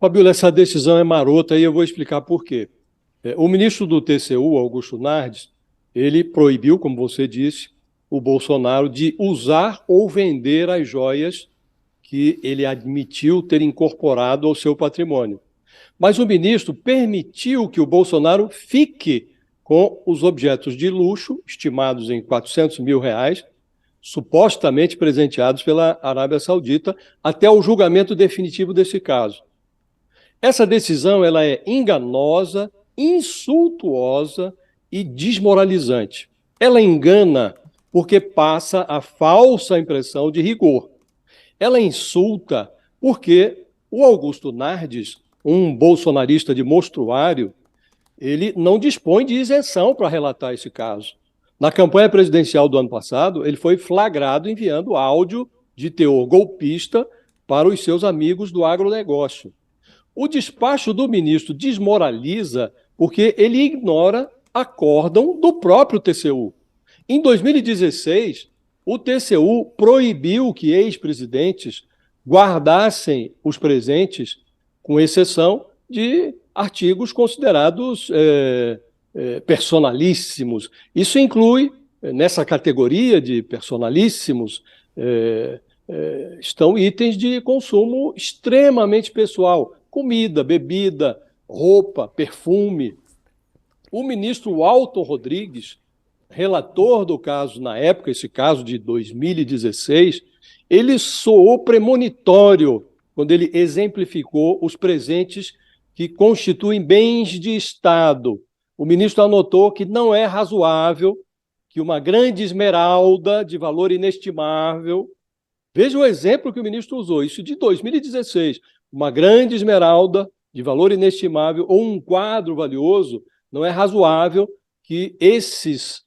Fabíola, essa decisão é marota e eu vou explicar por quê. O ministro do TCU, Augusto Nardes, ele proibiu, como você disse, o Bolsonaro de usar ou vender as joias que ele admitiu ter incorporado ao seu patrimônio. Mas o ministro permitiu que o Bolsonaro fique com os objetos de luxo, estimados em R$ 400 mil, supostamente presenteados pela Arábia Saudita, até o julgamento definitivo desse caso. Essa decisão ela é enganosa, insultuosa e desmoralizante. Ela engana porque passa a falsa impressão de rigor. Ela insulta porque o Augusto Nardes, um bolsonarista de mostruário, ele não dispõe de isenção para relatar esse caso. Na campanha presidencial do ano passado, ele foi flagrado enviando áudio de teor golpista para os seus amigos do agronegócio. O despacho do ministro desmoraliza porque ele ignora acórdão do próprio TCU. Em 2016, o TCU proibiu que ex-presidentes guardassem os presentes, com exceção de artigos considerados personalíssimos. Isso inclui, nessa categoria de personalíssimos, estão itens de consumo extremamente pessoal, comida, bebida, roupa, perfume. O ministro Walton Rodrigues, relator do caso na época, esse caso de 2016, ele soou premonitório quando ele exemplificou os presentes que constituem bens de Estado. O ministro anotou que não é razoável que uma grande esmeralda de valor inestimável, veja o exemplo que o ministro usou, isso de 2016, uma grande esmeralda de valor inestimável ou um quadro valioso, não é razoável que esses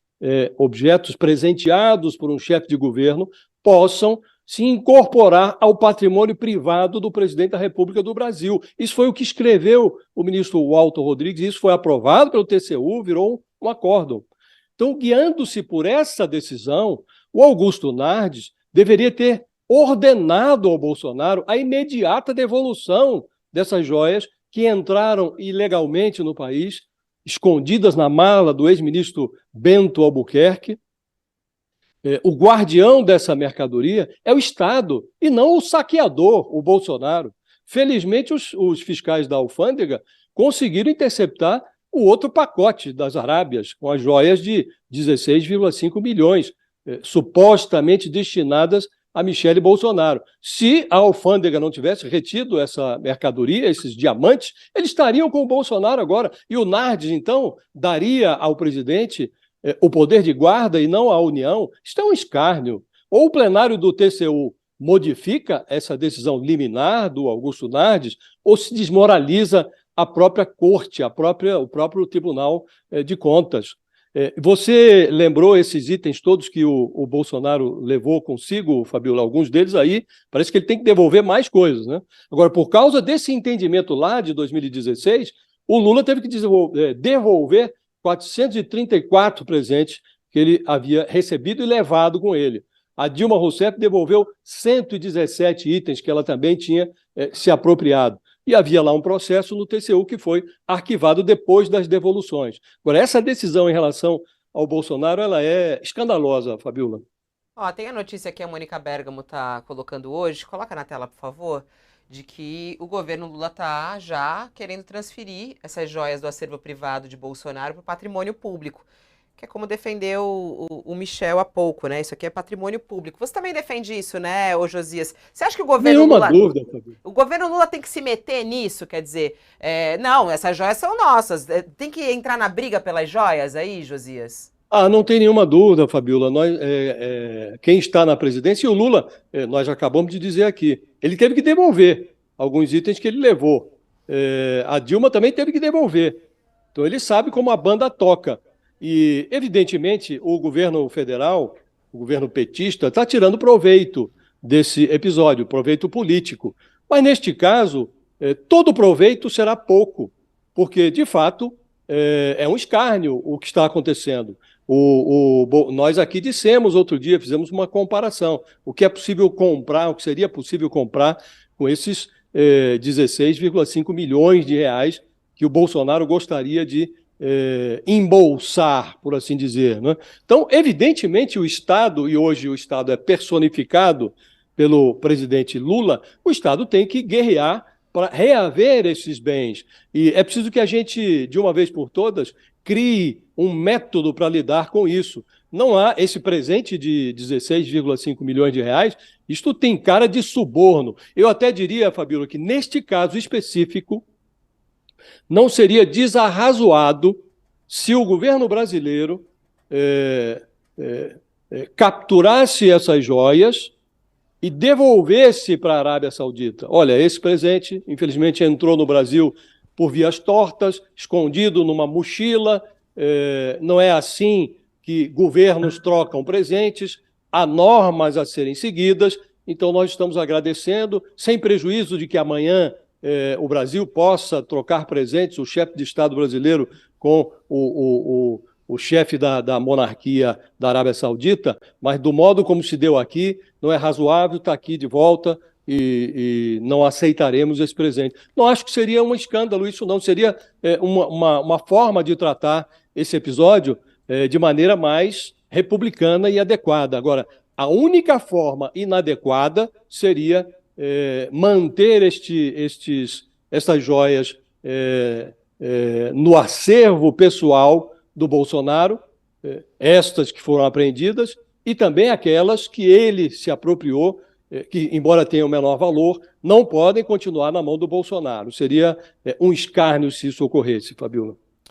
objetos presenteados por um chefe de governo possam se incorporar ao patrimônio privado do presidente da República do Brasil. Isso foi o que escreveu o ministro Walton Rodrigues, isso foi aprovado pelo TCU, virou um acórdão. Então, guiando-se por essa decisão, o Augusto Nardes deveria ter ordenado ao Bolsonaro a imediata devolução dessas joias que entraram ilegalmente no país, escondidas na mala do ex-ministro Bento Albuquerque. O guardião dessa mercadoria é o Estado, e não o saqueador, o Bolsonaro. Felizmente, os fiscais da alfândega conseguiram interceptar o outro pacote das Arábias, com as joias de 16,5 milhões, supostamente destinadas a Michele Bolsonaro. Se a alfândega não tivesse retido essa mercadoria, esses diamantes, eles estariam com o Bolsonaro agora. E o Nardes, então, daria ao presidente o poder de guarda e não à União. Isso é um escárnio. Ou o plenário do TCU modifica essa decisão liminar do Augusto Nardes, ou se desmoraliza a própria corte, o próprio Tribunal de Contas. Você lembrou esses itens todos que o Bolsonaro levou consigo, Fabíola? Alguns deles aí, parece que ele tem que devolver mais coisas, né? Agora, por causa desse entendimento lá de 2016, o Lula teve que devolver 434 presentes que ele havia recebido e levado com ele. A Dilma Rousseff devolveu 117 itens que ela também tinha se apropriado. E havia lá um processo no TCU que foi arquivado depois das devoluções. Agora, essa decisão em relação ao Bolsonaro, ela é escandalosa, Fabíola. Ó, tem a notícia que a Mônica Bergamo tá colocando hoje, coloca na tela, por favor, de que o governo Lula tá já querendo transferir essas joias do acervo privado de Bolsonaro para o patrimônio público. Que é como defendeu o Michel há pouco, né? Isso aqui é patrimônio público. Você também defende isso, né, ô Josias? Você acha que Nenhuma dúvida, Fabíola. o governo Lula tem que se meter nisso? Quer dizer, não, essas joias são nossas. Tem que entrar na briga pelas joias aí, Josias? Não tem nenhuma dúvida, Fabíola. Quem está na presidência, e o Lula, nós já acabamos de dizer aqui, ele teve que devolver alguns itens que ele levou. A Dilma também teve que devolver. Então ele sabe como a banda toca. E, evidentemente, o governo federal, o governo petista, está tirando proveito desse episódio, proveito político. Mas, neste caso, todo proveito será pouco, porque, de fato, é um escárnio o que está acontecendo. Nós aqui dissemos outro dia, fizemos uma comparação, o que é possível comprar, o que seria possível comprar com esses 16,5 milhões de reais que o Bolsonaro gostaria de embolsar, por assim dizer, né? Então, evidentemente, o Estado, e hoje o Estado é personificado pelo presidente Lula, o Estado tem que guerrear para reaver esses bens. E é preciso que a gente, de uma vez por todas, crie um método para lidar com isso. Não há esse presente de 16,5 milhões de reais, isto tem cara de suborno. Eu até diria, Fabíola, que neste caso específico, não seria desarrazoado se o governo brasileiro capturasse essas joias e devolvesse para a Arábia Saudita. Olha, esse presente, infelizmente, entrou no Brasil por vias tortas, escondido numa mochila. Não é assim que governos trocam presentes, há normas a serem seguidas. Então, nós estamos agradecendo, sem prejuízo de que amanhã o Brasil possa trocar presentes, o chefe de Estado brasileiro com o chefe da monarquia da Arábia Saudita, mas do modo como se deu aqui, não é razoável, está aqui de volta e não aceitaremos esse presente. Não acho que seria um escândalo isso, não. Seria uma forma de tratar esse episódio de maneira mais republicana e adequada. Agora, a única forma inadequada seria manter essas joias no acervo pessoal do Bolsonaro, estas que foram apreendidas, e também aquelas que ele se apropriou, que, embora tenham menor valor, não podem continuar na mão do Bolsonaro. Seria um escárnio se isso ocorresse, Fabíola.